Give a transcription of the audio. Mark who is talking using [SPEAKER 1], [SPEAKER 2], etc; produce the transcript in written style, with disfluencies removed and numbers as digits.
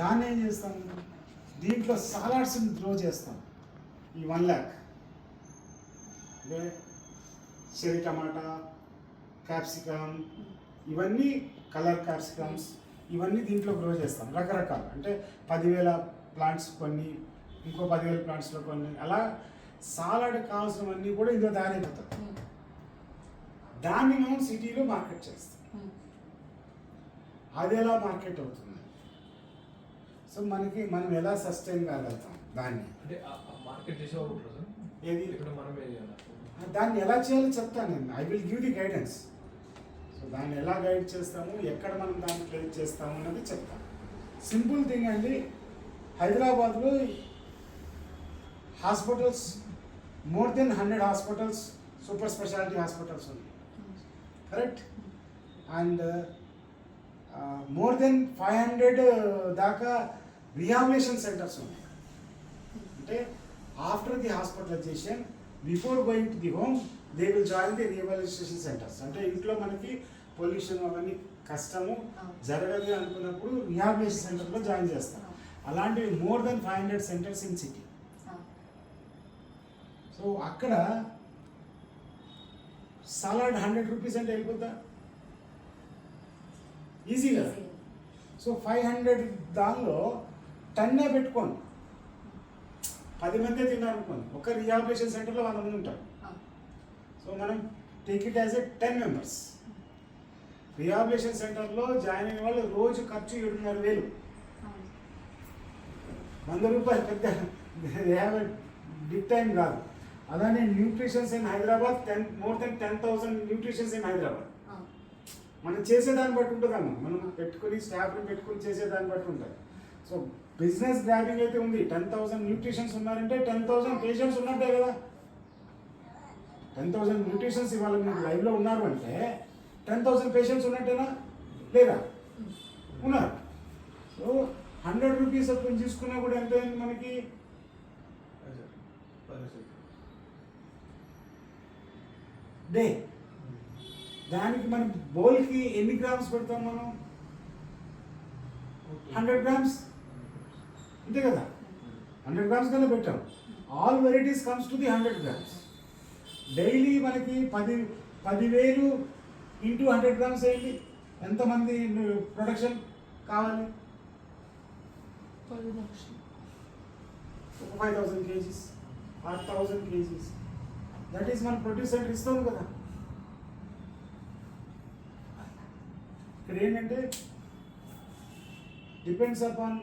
[SPEAKER 1] దాన్ని ఏం చేస్తాం, దీంట్లో సాలాడ్స్ని థ్రో చేస్తాం. ఈ 1 lakh అంటే చెరీ టమాటా, క్యాప్సికమ్, ఇవన్నీ కలర్ క్యాప్సికమ్స్, ఇవన్నీ దీంట్లో గ్రో చేస్తాం. రకరకాలు అంటే 10,000 ప్లాంట్స్ కొన్ని, ఇంకో 10,000 ప్లాంట్స్లో కొన్ని, అలా సాలడ్ కావాల్సినవన్నీ కూడా ఇందులో తయారైపోతాయి. దాన్ని మనం సిటీలో మార్కెట్ చేస్తాం. అది ఎలా మార్కెట్ అవుతుంది? సో మనం ఎలా సస్టైన్ కాగలుగుతాం దాన్ని?
[SPEAKER 2] అంటే మార్కెట్ చేసేవాళ్ళు ఉంటారు సార్,
[SPEAKER 1] ఏది
[SPEAKER 2] ఇక్కడ మనం చేయాలి,
[SPEAKER 1] దాన్ని ఎలా చేయాలో చెప్తాను నేను. I will give the guidance. So దాన్ని ఎలా గైడ్ చేస్తాము, ఎక్కడ మనం దాన్ని ప్లేస్ చేస్తాము అన్నది చెప్తాను. సింపుల్ థింగ్ అండి. హైదరాబాద్లో hospitals more than 100 hospitals, super speciality hospitals ఉన్నాయి, కరెక్ట్? అండ్ మోర్ దెన్ 500 దాకా రిహాబిలిటేషన్ సెంటర్స్ ఉన్నాయి. అంటే after the hospitalisation, before going to the home, they will join the rehabilitation centres. అంటే ఇంట్లో మనకి పొల్యూషన్ అవన్నీ కష్టము జరగదు అనుకున్నప్పుడు రిహాబిలిటేషన్ సెంటర్లో జాయిన్ చేస్తాం. అలాంటివి more than 500 centres in city. So అక్కడ సలాడ్ 100 రూపీస్ అంటే వెళ్ళిపోద్దా? ఈజీ కదా. సో 500 దానిలో 10 పెట్టుకోండి, 10 మందే తిన్నారనుకోండి. ఒక రిహాబిలిటేషన్ సెంటర్లో 100 మంది ఉంటారు. సో మనం take it as a 10 members. Rehabilitation సెంటర్లో జాయిన్ అయిన వాళ్ళు రోజు ఖర్చు 7,500. 100 రూపాయలు పెద్ద బిగ్ టైం కాదు. అలానే nutritions in Hyderabad more than 10,000 nutritions in Hyderabad. మనం చేసేదాన్ని బట్టి ఉంటుందమ్మా, మనం పెట్టుకుని స్టాఫ్ని పెట్టుకుని చేసేదాన్ని బట్టి ఉంటుంది. సో బిజినెస్ గ్రాబింగ్ అయితే ఉంది. 10,000 న్యూట్రిషన్స్ ఉన్నారంటే 10,000 పేషెంట్స్ ఉన్నట్టే కదా. 10,000 న్యూట్రిషన్స్ ఇవాళ మీరు లైవ్లో ఉన్నారు అంటే 10,000 పేషెంట్స్ ఉన్నట్టేనా లేదా? ఉన్నారు. సో 100 రూపీస్ అప్పుడు తీసుకున్నా కూడా ఎంత అయింది మనకి? డే. దానికి మనం బౌల్కి ఎన్ని గ్రామ్స్ పెడతాం మనం? 100 grams, అంతే కదా. 100 grams కన్నా పెట్టాం. All varieties comes to the 100 grams. Daily మనకి 10,000 ఇంటూ 100 grams అయింది. ఎంతమంది ప్రొడక్షన్ కావాలి? 5,000 kgs, 8,000 kgs. దట్ ఈస్ మన ప్రొడ్యూస్ సెంటర్ ఇస్తాం కదా. ఇక్కడ ఏంటంటే డిపెండ్స్ అపాన్